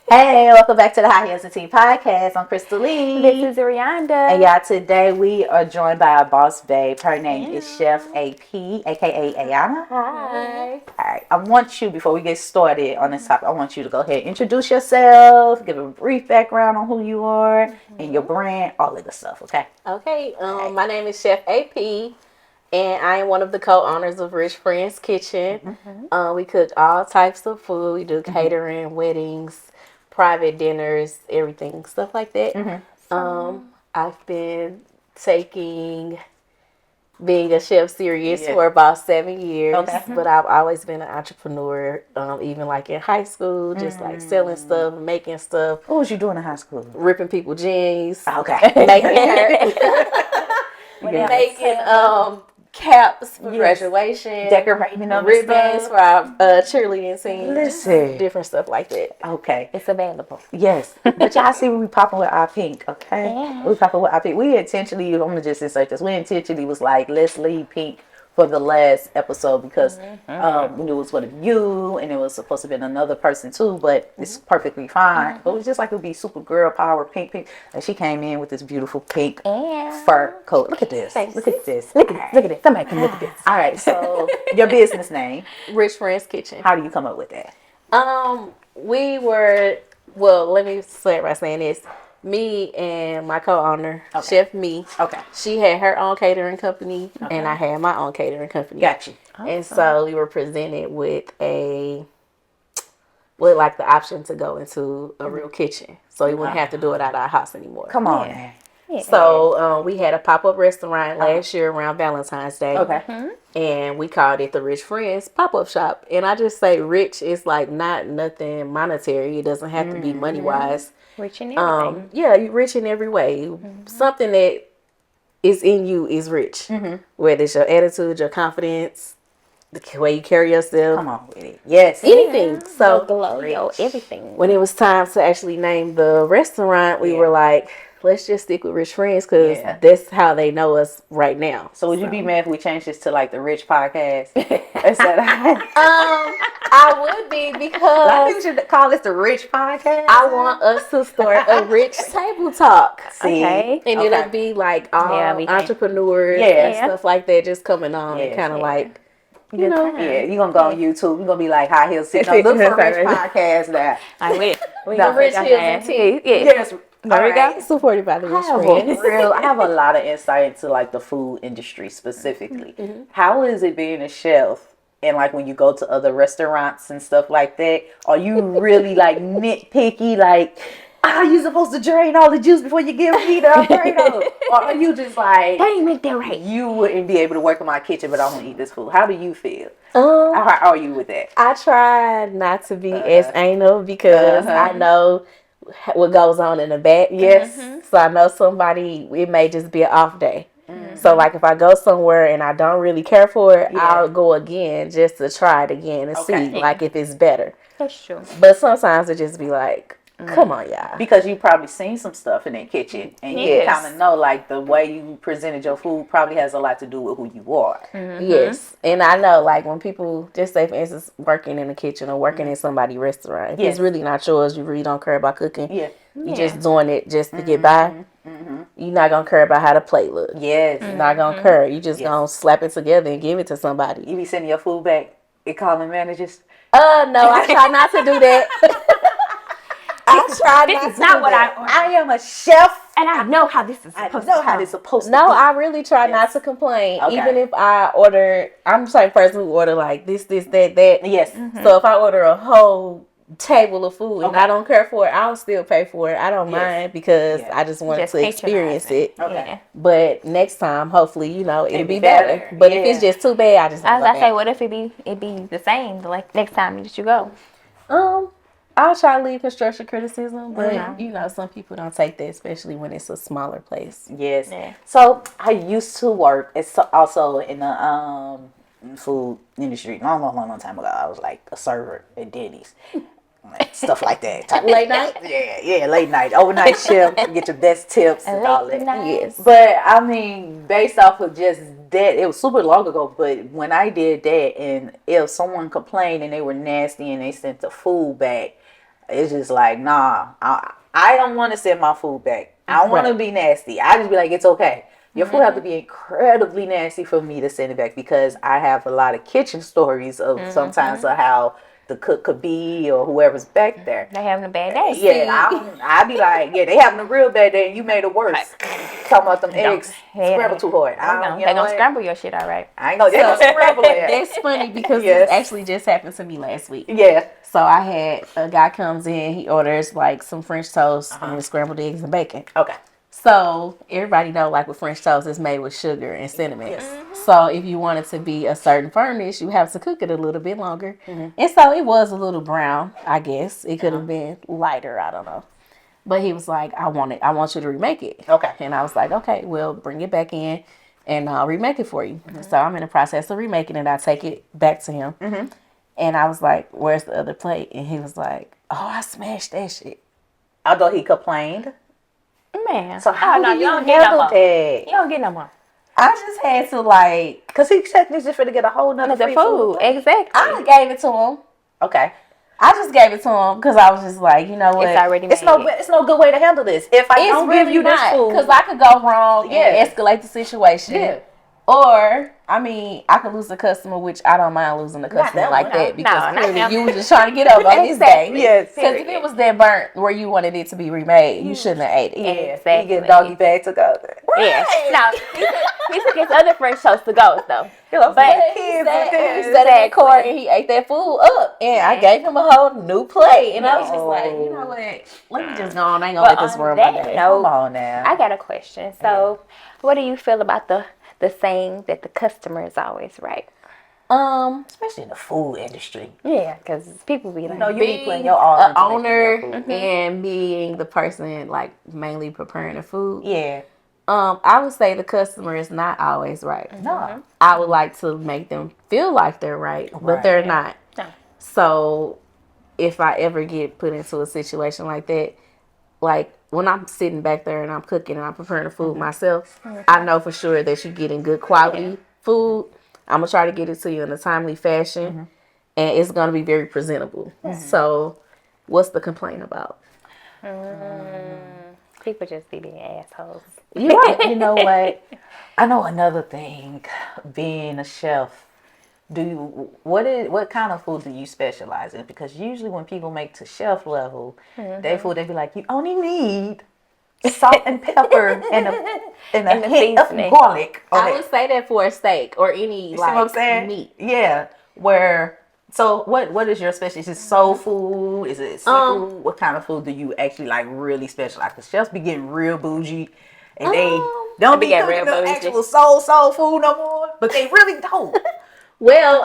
Hey, welcome back to the High Heels and Tea Podcast. I'm Crystal Lee. This is Rianda. And y'all, today we are joined by our boss babe. Her name is Chef A.P, aka Ayana. Hi. All right, I want you, before we get started on this topic, I want you to go ahead and introduce yourself, give a brief background on who you are and your brand, all of the stuff, okay? Okay, my name is Chef A.P, and I am one of the co-owners of Rich Friends Kitchen. We cook all types of food. We do catering, weddings, private dinners, everything, stuff like that. I've been being a chef serious for about 7 years, but I've always been an entrepreneur, even like in high school, just like selling stuff, making stuff. What was you doing in high school? Ripping people jeans. Okay. Making caps for graduation, decorating them, ribbons for our cheerleading team. Listen, different stuff like that. Okay, it's available. Yes, but y'all see we popping with our pink, okay? Yeah. We popping with our pink. We intentionally, I'm gonna just insert this. We intentionally was like, let's leave pink for the last episode because we knew it was one of you and it was supposed to be another person too, but it's perfectly fine. But it was just like it would be super girl power, pink. And she came in with this beautiful pink fur coat. Look at this. Look at this. Look at it. Somebody come look at this. All right, so your business name, Rich Friends Kitchen. How do you come up with that? Let me start by saying this. Me and my co-owner, Chef Me. Okay. She had her own catering company, and I had my own catering company. Gotcha. And so we were presented with like the option to go into a real kitchen, so we wouldn't have to do it out of our house anymore. Come on. Yeah. Yeah. So we had a pop-up restaurant last year around Valentine's Day. Okay. And we called it the Rich Friends Pop-Up Shop. And I just say rich is like nothing monetary. It doesn't have to be money-wise. Rich in everything. You're rich in every way. Something that is in you is rich. Whether it's your attitude, your confidence, the way you carry yourself. Come on with it. Yes. Anything. So glow, everything. when it was time to actually name the restaurant, we were like, let's just stick with Rich Friends because that's how they know us right now. So would you be mad if we changed this to like the Rich Podcast? I would be because I think we should call this the Rich Podcast. I want us to start a rich table talk. See? Okay. And it'll be like all entrepreneurs and stuff like that just coming on and kind of like, you know. Yeah, you're going to go on YouTube. You're going to be like High Heels Sitting. Look for Rich Podcast now. I will. The Rich Heels and Tea. Yes. There we go. Supported by the Rich Friends. I have a lot of insight into like the food industry specifically. How is it being a chef? And like when you go to other restaurants and stuff like that, are you really like nitpicky? Like, you're supposed to drain all the juice before you give me the Alfredo? Or are you just like, they ain't make that right? You wouldn't be able to work in my kitchen, but I want to eat this food. How do you feel? How are you with that? I try not to be as anal because I know what goes on in the back. Yes. So I know it may just be an off day. So like if I go somewhere and I don't really care for it, I'll go again just to try it again and see like if it's better. That's true. But sometimes it just be like, come on, y'all. Because you probably seen some stuff in that kitchen and you kind of know like the way you presented your food probably has a lot to do with who you are. Yes. And I know like when people just say for instance working in the kitchen or working in somebody's restaurant, if it's really not yours, you really don't care about cooking. You just doing it just to get by. You're not gonna care about how the plate look. Yes. You're not gonna care. You just gonna slap it together and give it to somebody. You be sending your food back and calling managers? No, I try not to do that. This is not what I am a chef and I know how this is supposed to be. No, I really try not to complain. Even if I order, I'm the type of person who order like this, that. Yes. So if I order a whole table of food and I don't care for it, I'll still pay for it. I don't mind because I just want to experience it. But next time, hopefully, it'll be better. But if it's just too bad, I just say, what if it be the same like next time that you go? I'll try to leave constructive criticism, but some people don't take that, especially when it's a smaller place. Yes. Yeah. So I used to work also in the food industry. Long time ago. I was like a server at Denny's. Like, stuff like that. Late night? Yeah, late night. Overnight shift, get your best tips and all that. Yes. But I mean, based off of just that, it was super long ago, but when I did that and if someone complained and they were nasty and they sent the food back, it's just like, nah, I don't want to send my food back. I don't want to be nasty. I just be like, it's okay. Your food have to be incredibly nasty for me to send it back, because I have a lot of kitchen stories of sometimes of how the cook could be or whoever's back there. They having a bad day. Yeah, I be like, yeah, they having a real bad day. You made it worse. Talking about them eggs scrambled too hard. They gonna scramble your shit, all right. I ain't gonna scramble it. That's funny because this actually just happened to me last week. Yeah. So I had a guy comes in, he orders like some French toast and scrambled eggs and bacon. Okay. So everybody know like with French toast it's made with sugar and cinnamon. Yes. So if you want it to be a certain firmness, you have to cook it a little bit longer. And so it was a little brown, I guess. It could have been lighter, I don't know. But he was like, I want you to remake it. Okay. And I was like, okay, well, bring it back in and I'll remake it for you. So I'm in the process of remaking it. I take it back to him. And I was like, where's the other plate? And he was like, oh, I smashed that shit. Although he complained. Man. So how do you don't get no handle more. that? You don't get no more. I just had to like, Because he said he's just finna get a whole nother The free food, exactly. I gave it to him. Okay. I just gave it to him because I was just like, you know what? It's already made. It's no good way to handle this. If I don't give you this food. Because I could go wrong and escalate the situation. Yeah. Or, I mean, I could lose the customer, which I don't mind losing the customer that like one. that. Because No, clearly not you were just trying to get over on this day. Yes. Because if it was that burnt where you wanted it to be remade, you shouldn't have ate it. Yeah. Exactly. He get a doggy bag to go. Yeah. No, he took his other French toast to go, though. But He sat in court and he ate that food up. And I gave him a whole new plate. And I was just like, you know what? Let me just go on. I ain't going to let this ruin my day. Come on now. I got a question. So, what do you feel about the saying that the customer is always right? Especially in the food industry. Yeah, because people be like, You be putting your all an into owner making your food. and being the person like mainly preparing the food. Yeah. I would say the customer is not always right. No. I would like to make them feel like they're right, but they're not. No. So if I ever get put into a situation like that, like when I'm sitting back there and I'm cooking and I'm preparing the food myself, I know for sure that you're getting good quality food. I'm going to try to get it to you in a timely fashion, and it's going to be very presentable. So what's the complaint about? people just be being assholes. You know what? I know another thing. Being a chef, what kind of food do you specialize in? Because usually when people make to chef level, their food, they be like, you only need salt and pepper and a hint of seasoning. garlic. I would say that for a steak or any See what I'm saying? meat. Yeah. So what is your specialty? Is it soul food? Is it seafood? What kind of food do you actually like really specialize? Because chefs be getting real bougie, and they don't be getting cooking real no bougie. actual soul food no more. But they really don't. Well,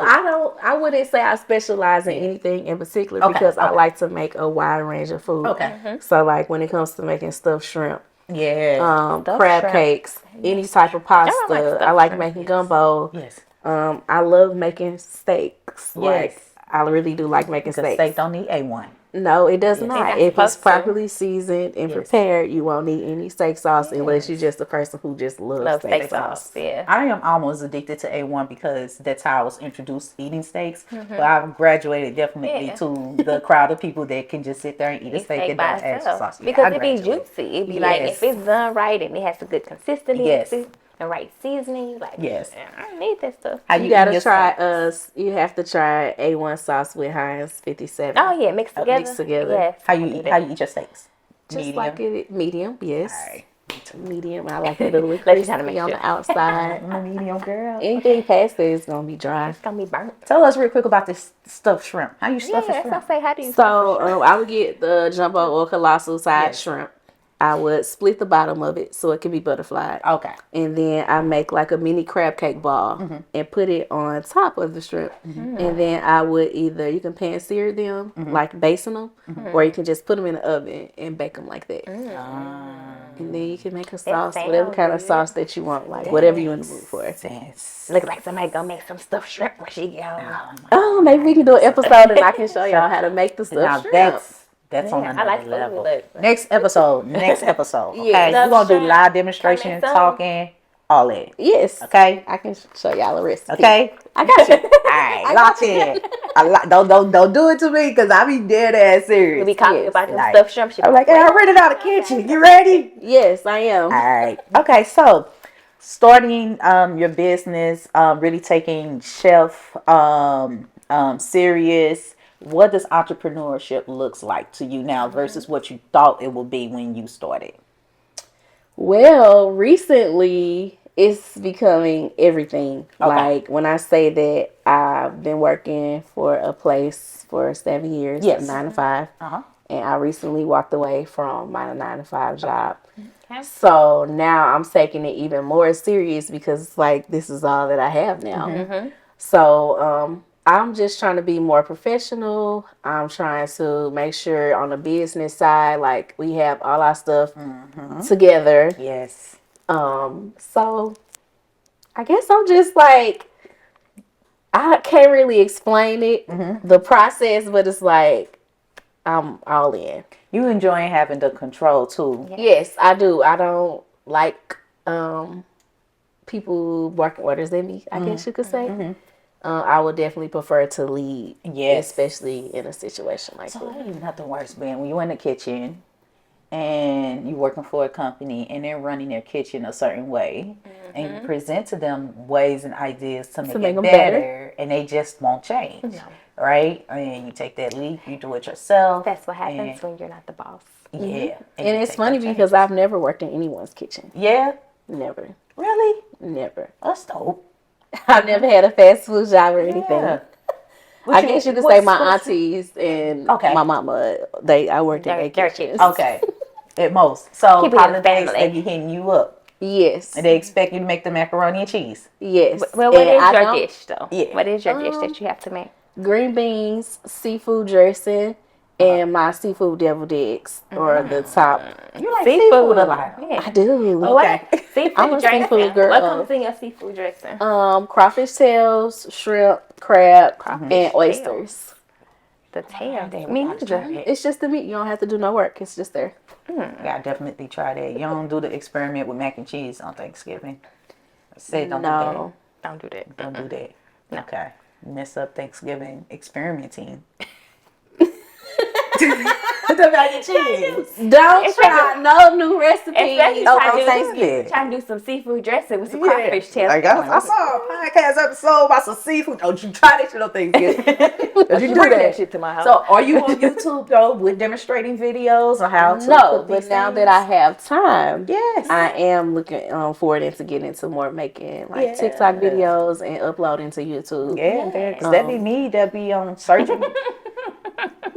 I wouldn't say I specialize in anything in particular because I like to make a wide range of food. Okay. So like when it comes to making stuffed shrimp, Yeah. crab shrimp. cakes, any type of pasta. like stuffed I like shrimp. making gumbo. Yes. I love making steaks. Like I really do like making Because steaks. steak don't need A1. No, it does not. not If it's supposed to. properly seasoned and prepared, you won't need any steak sauce unless you're just a person who just loves Love steak steak sauce. sauce. Yeah. I am almost addicted to A1 because that's how I was introduced eating steaks. But I've graduated definitely Yeah. to the crowd of people that can just sit there and eat a steak and by don't add itself. sauce. Yeah, Because I it be graduated. juicy. It be like, if it's done right and it has a good consistency, Yes. the right seasoning, you like, Yes. I don't need that stuff. How You eat gotta your try steaks? you have to try A1 sauce with Heinz 57. Oh yeah, mixed together. mixed together. Yes. How you eat your steaks? Just Medium? like it medium, yes. Alright. Medium. I like it a little Let you try to crispy make on sure. the outside. I'm a medium girl. Anything past that is gonna be dry. It's gonna be burnt. Tell us real quick about this stuffed shrimp. How you stuff a Yeah, so shrimp? say, how do you So I would get the jumbo or colossal size shrimp. I would split the bottom of it so it can be butterflied. Okay. And then I make like a mini crab cake ball and put it on top of the shrimp. And then I would either, you can pan sear them, like basting them, or you can just put them in the oven and bake them like that. And then you can make a sauce, sounds whatever kind of good. sauce that you want, like whatever you in the mood for. look like somebody gonna make some stuffed shrimp when she get home? Oh, maybe we can do an episode and I can show y'all how to make the Now stuffed shrimp. that's on I another like food, level. look. Next episode. Okay, Yeah, we're gonna do shrimp. live demonstration, Coming soon. talking all that. Yes. Okay. I can show y'all a recipe. Okay. I got you. All right. Locked in. Don't do it to me because I be dead ass serious. We be talking Yes. about them Like, stuffed shrimp. She I'm be like, hey, I rented out a kitchen. You ready? Yes, I am. All right. Okay. So, starting your business, really taking chef serious. What does entrepreneurship looks like to you now versus what you thought it would be when you started? Well, recently it's becoming everything. Like when I say that I've been working for a place for 7 years, Yes. 9 to 5, and I recently walked away from my 9 to 5 job. Okay. So now I'm taking it even more serious because it's like this is all that I have now. So I'm just trying to be more professional. I'm trying to make sure on the business side, like we have all our stuff together. Yes. So I guess I'm just like I can't really explain it, the process, but it's like I'm all in. You enjoying having the control too. Yes, I do. I don't like people barking orders at me, I guess you could say. I would definitely prefer to lead, Yes. especially in a situation like So that. ain't nothing worse, man. When you in the kitchen and you working for a company and they're running their kitchen a certain way, and you present to them ways and ideas to make it them better, and they just won't change, right? And you take that leap, you do it yourself. That's what happens and- when you're not the boss. Yeah, And you it's take funny that because change. I've never worked in anyone's kitchen. Yeah, Never. really, Never. that's dope. I've never had a fast food job or anything. Yeah. I guess you could say my aunties and Okay. my mama. I worked in their Their kitchens. Okay, at most. So Keep it in the holidays, family. they be hitting you up, Yes. and they expect you to make the macaroni and cheese. Yes. Well, what And is I your don't- dish though? Yeah. What is your dish that you have to make? Green beans, seafood dressing, and my seafood deviled eggs or the top. You like seafood a lot. Yeah. I do. Okay. Seafood I'm a dressing. seafood girl. What comes in your seafood dressing? Crawfish tails, shrimp, crab, and tails. oysters. The tail. Damn, Me we gotta try neither. that. It's just the meat. You don't have to do no work. It's just there. Yeah, definitely try that. You don't do the experiment with mac and cheese on Thanksgiving. I said don't No. Don't do that. do that. Don't do that. Okay. Mess up Thanksgiving experimenting. The mac and cheese. Don't try no new recipes. Especially Oh, trying, on to Thanksgiving. do, trying to do some seafood dressing with some crawfish tails. Like, I saw a podcast episode about some seafood. Don't you try that shit on Thanksgiving. Don't you do Bring that that shit to my house. So, are you on YouTube though with demonstrating videos on how to No, cook but these now things? that I have time, Yes. I am looking forward into getting into more making like TikTok videos and uploading to YouTube. Yeah, because that be me that be on searching.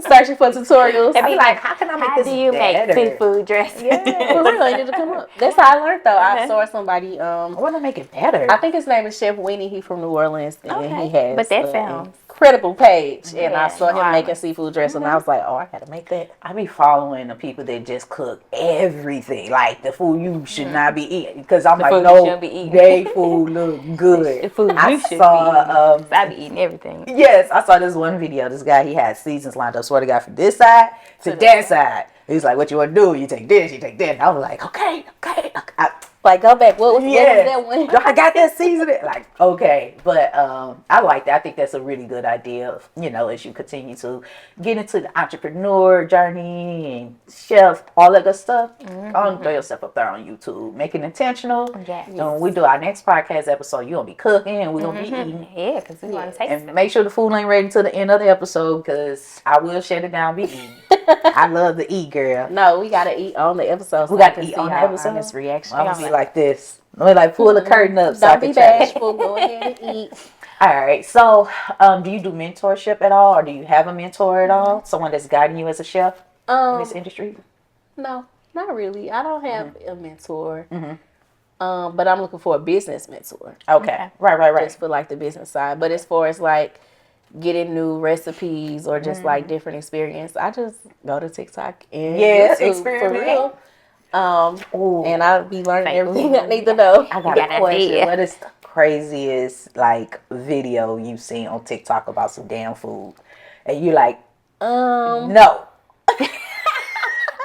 Searching for tutorials. I be like, how can I make How this do you better? make seafood dressing? For real, it need to come up. That's how I learned though. I saw somebody. I want to make it better. I think his name is Chef Winnie. He from New Orleans, and he has But that an sounds- incredible page. And I Yeah, saw him wow. making seafood dressing, and I was like, oh, I gotta make that. I be following the people that just cook everything, like the food you should not be eating. Because I'm like, food you no, shouldn't be eating. they food look good. The food I you should saw, be eating. I be eating everything. Yes, I saw this one video. This guy, he had seasons lined up. Swear to God, from this side to that side. He's like, what you want to do? You take this, you take that. And I was like, okay. Like, go back. What was Yeah, that one? I got that seasoning. Like, okay, but I like that. I think that's a really good idea. Of, as you continue to get into the entrepreneur journey and chef, all that good stuff. Don't throw yourself up there on YouTube. Make it intentional. Yes. And when we do our next podcast episode, you're gonna be cooking and we're gonna be eating. Yeah, because we want to taste And it. make sure the food ain't ready to the end of the episode because I will shut it down. Be eating. I love to eat, girl. No, we gotta eat on the episode. We so I gotta can eat see on the how episode? honest reaction. I'm gonna be like this. Let me pull the curtain up so I Don't can be try. bashful. Go ahead and eat. All right. So, do you do mentorship at all, or do you have a mentor at all? Someone that's guiding you as a chef in this industry? No, not really. I don't have a mentor. But I'm looking for a business mentor. Okay. Right. Just for like the business side. But as far as like getting new recipes or just like different experience, I just go to TikTok and Yes, YouTube experiment. for real. Ooh. And I'll be learning Like, everything I need to know. I got got a an question. idea. What is the craziest video you've seen on TikTok about some damn food? And you like, no.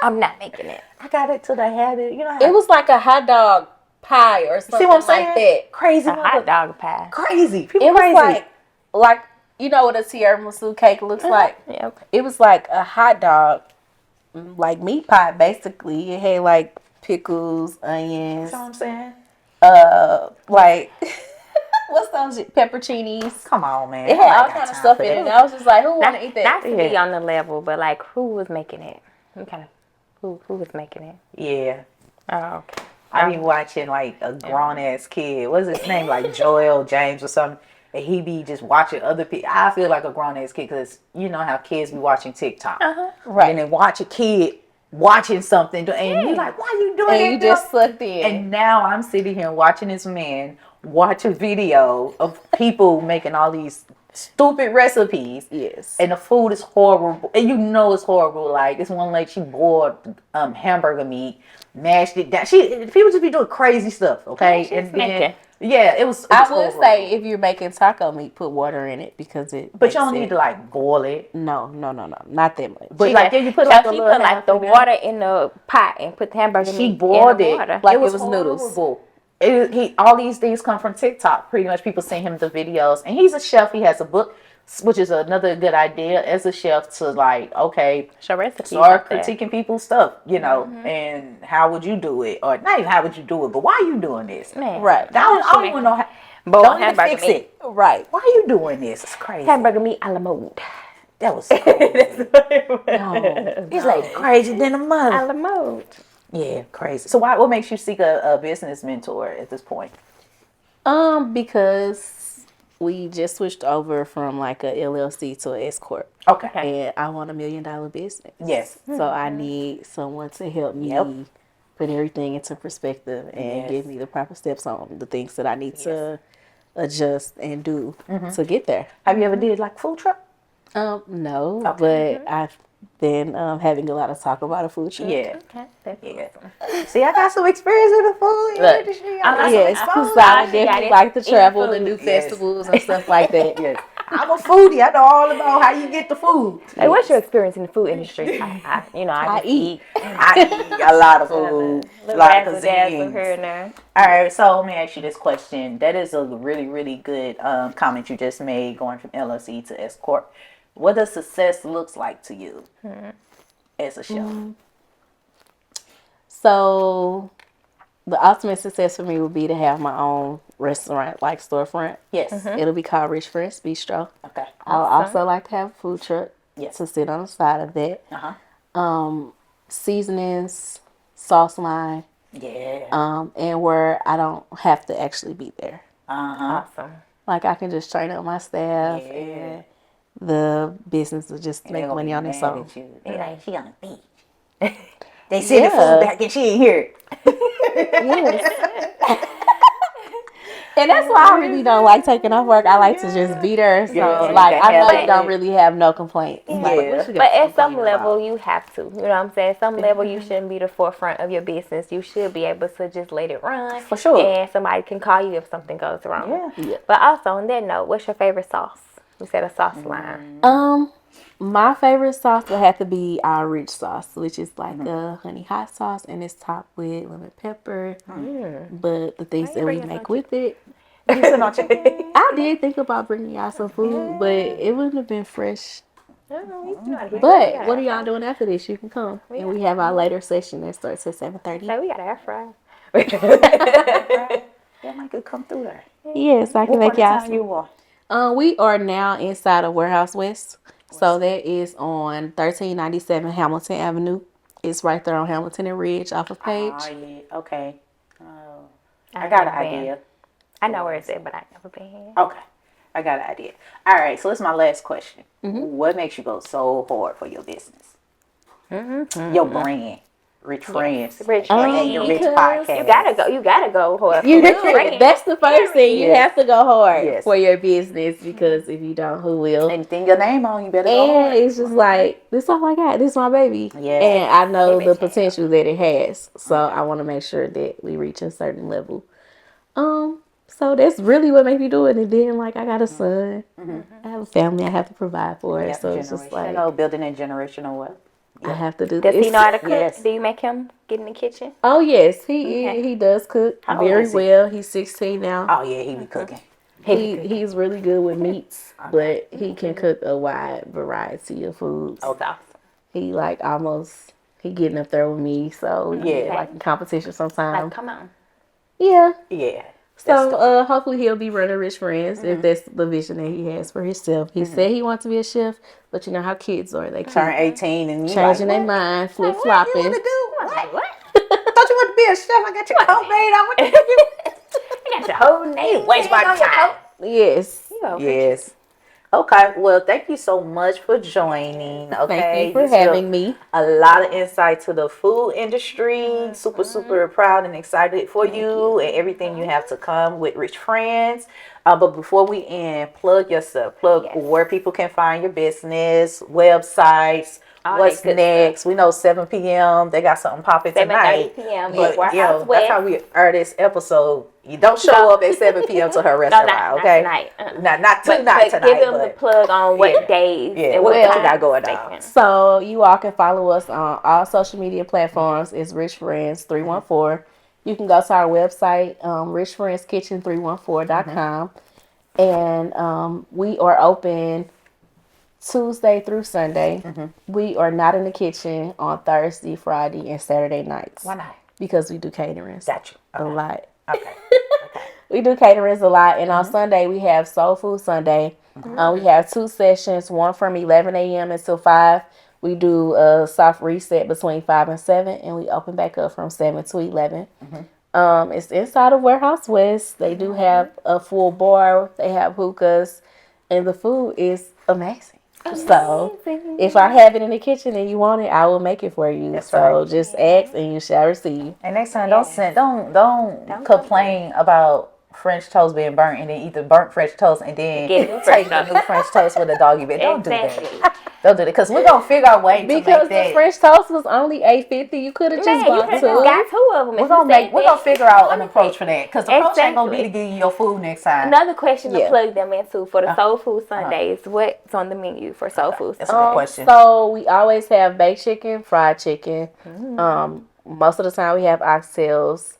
I'm not making it. I got it till they had it. It was like a hot dog pie or something See what I'm saying? like that. Crazy A hot dog pie. Crazy. People It was crazy. like you know what a tiramisu cake looks like? Yep. It was like a hot dog, like meat pie basically. It had like pickles, onions, See what I'm saying? like what's those pepperoncinis? Come on, man. It had all kind of stuff in it. And I was just like, who want to eat that? Not to be on the level, but like who was making it? Who was making it? Yeah. Oh, okay. I be watching like a grown ass kid. What's his name? Like Joel James or something. And he be just watching other people. I feel like a grown ass kid because you know how kids be watching TikTok. Right. And then watch a kid watching something. And you're like, why you doing that? And you just sucked in. And now I'm sitting here watching this man watch a video of people making all these stupid recipes. Yes. And the food is horrible. And you know it's horrible. Like this one lady, she boiled hamburger meat, mashed it down. People just be doing crazy stuff, okay? Yeah, she's and then making. yeah, it was I would horrible. say if you're making taco meat, put water in it because it. But you don't need to like boil it. No, not that much. But like you put So like a she little put like half the in there. water in the pot and put the hamburger She meat boiled in the it water. Like it was noodles. horrible. All these things come from TikTok. Pretty much, people send him the videos, and he's a chef. He has a book, which is another good idea as a chef to like, okay, Show recipes. start out there. critiquing people's stuff, you know, and how would you do it, or not even how would you do it, but why are you doing this? Man. Right. I don't want to know. Boiled Don't even hamburger fix meat. it. Right. Why are you doing this? It's crazy. Hamburger meat a la mode. That was crazy. It's like crazy than a A mother. la mode. Yeah, crazy. So what makes you seek a business mentor at this point? Because we just switched over from like a LLC to an S corp, Okay. and I want $1 million business. Yes. So I need someone to help me Yep. put everything into perspective and Yes. give me the proper steps on the things that I need to adjust and do to get there. Have you ever did like food truck? No, Okay. but I've been having a lot of talk about a food truck. Yeah. Okay. That's Yeah. See, I got some experience in the food industry. Yes, because I I definitely got like to it. travel Eat and do food. Yes. festivals and stuff like that. Yes. I'm a foodie. I know all about how you get the food. Hey, what's your experience in the food industry? I just eat. I eat a lot of food, a lot of cuisines. here and there. All right, so let me ask you this question. That is a really, really good comment you just made, going from LLC to S corp. What does success looks like to you as a chef? So the ultimate success for me would be to have my own restaurant, like storefront. Yes. It'll be called Rich Friends Bistro. Okay. I would also like to have a food truck Yes. to sit on the side of that. Uh-huh. Seasonings, sauce line, Yeah. and where I don't have to actually be there. Uh-huh. Awesome. Like I can just train up my staff Yeah. and the business will just make money on its own. They like, she on the beach. They send the Yeah. food back and she ain't here. Yes. And that's why I really don't like taking off work. I like to just be there. So, Yeah, like, I know yeah. you don't really have no complaints. Like, Yeah. what you got But to at some complain level, about? you have to. You know what I'm saying? Some level, you shouldn't be the forefront of your business. You should be able to just let it run. For sure. And somebody can call you if something goes wrong. Yeah. But also, on that note, what's your favorite sauce? You said a sauce line. My favorite sauce would have to be our rich sauce, which is like a honey hot sauce, and it's topped with lemon pepper. But the things that we make with it, I did think about bringing y'all some food, but it wouldn't have been fresh. But what are y'all doing after this? You can come, and we have our later session that starts at 7:30. So we got an air fryer. That might could come through there. Yes, I can What make part y'all of town you are? We are now inside of Warehouse West. So that is on 1397 Hamilton Avenue. It's right there on Hamilton and Ridge off of Page. Oh, yeah. Okay. Oh, I got an idea. I know where it's at, but I've never been here. Okay. I got an idea. All right. So it's my last question. What makes you go so hard for your business? Your brand. Rich Friends. Rich And your Rich Friends. Podcast. You gotta go hard. That's the first thing. You Yes. have to go hard Yes. for your business, because if you don't, who will? Anything your name on, you better go And hard. it's just like, this all I got. This my baby. Yes. And I know the potential that it has. So I want to make sure that we reach a certain level. So that's really what makes me do it. And then, like, I got a son. I have a family I have to provide for. Yeah, So it's just like, building a generational wealth. I have to do Does this. he know how to cook? Yes. Do you make him get in the kitchen? Oh yes, Okay. he does cook How old very is he? well. He's 16 now. Oh yeah, he be cooking. He's really good with meats, but he can cook a wide variety of foods. That's awesome. He like almost he getting up there with me, so Yeah. like in competition Like, sometimes. come on. Yeah. Yeah. So hopefully he'll be running Rich Friends if that's the vision that he has for himself. He said he wants to be a chef, but you know how kids are. They Turn keep 18 and you changing like, their mind, flip what you want flopping. to do? Like, what? I thought you wanted to be a chef. I got your coat made. I want to give you. I got your whole name. Waste my time. Yes. You over. Yes. Okay. Well, thank you so much for joining. Okay. Thank you for spilled having me. A lot of insight to the food industry. Super proud and excited for you and everything you have to come with Rich Friends. But before we end, plug yourself. Plug where people can find your business, websites. All What's that good next? We know 7 p.m. They got something popping 7:30 tonight. p.m. But at Warehouse that's West. how we air this episode. You don't show up at 7 p.m. to her restaurant, not okay? tonight. Not But tonight. give them the But plug on what yeah. days Yeah, and what what you times got going they on. can. So you all can follow us on all social media platforms. It's Rich Friends 314. You can go to our website, richfriendskitchen314.com. And we are open Tuesday through Sunday. We are not in the kitchen on Thursday, Friday, and Saturday nights. Why not? Because we do caterings. Got you. A lot. Okay. We do caterings a lot, and on Sunday we have Soul Food Sunday. We have 2 sessions, one from 11 a.m. until 5. We do a soft reset between 5 and 7, and we open back up from 7 to 11. It's inside of Warehouse West. They do have a full bar. They have hookahs, and the food is amazing. So if I have it in the kitchen and you want it, I will make it for you. That's so right. just ask and you shall receive. And next time, don't complain about French toast being burnt and then eat the burnt French toast and then Get new take French the new French toast with a doggy bit. Don't do that. Exactly. Don't do that because we're gonna figure out a way to Because make that. the French toast was only $8.50. You could have just Man, you bought could have 2. got 2 of them. We're gonna figure out an approach for that because the approach ain't gonna be to give you your food next time. Another question to Yeah. plug them into for the Soul Food Sundays. What's on the menu for Soul Food That's a Sundays? good question. So we always have baked chicken, fried chicken. Most of the time we have oxtails,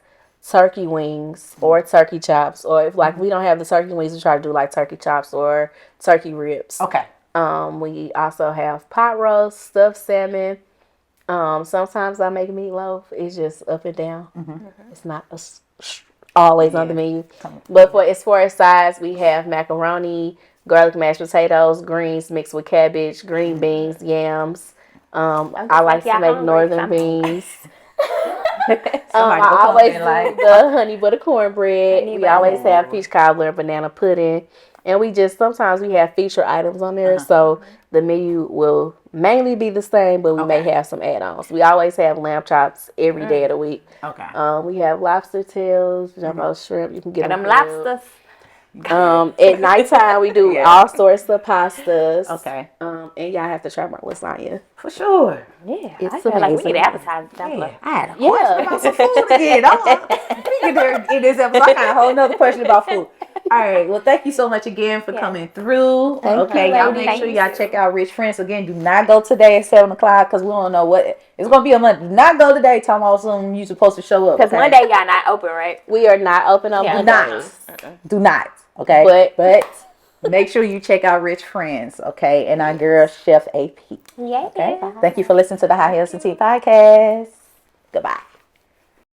turkey wings, or turkey chops. Or if like we don't have the turkey wings, we try to do like turkey chops or turkey ribs. Okay. We also have pot roast, stuffed salmon. Sometimes I make meatloaf. It's just up and down. It's not always on the menu. But as far as sides, we have macaroni, garlic mashed potatoes, greens mixed with cabbage, green beans, yams. I like to make northern beans. I always do the honey butter cornbread. We always have peach cobbler and banana pudding. And we just, sometimes we have feature items on there. So the menu will mainly be the same, but we may have some add-ons. We always have lamb chops every day of the week. Okay. We have lobster tails, jumbo shrimp. You can get Them them lobsters. At nighttime, we do all sorts of pastas. Okay. And y'all have to try my lasagna. For sure. Yeah, It's I feel like we amazing. need to advertise that. Yeah. I had a question about some food again. We get there in this episode. I got a whole nother question about food. All right. Well, thank you so much again for coming through. Thank you, y'all ladies. make sure y'all check out Rich Friends. Again, do not go today at 7 o'clock because we don't know what it's going to be a month. Do not go today talking about something you're supposed to show up. Because Monday y'all not open, right? We are not open on Mondays. Do not. Okay. But make sure you check out Rich Friends. Okay. And our girl, Chef A.P. Yeah. Okay. Thank you for listening to the High Heels and Tea podcast. Goodbye.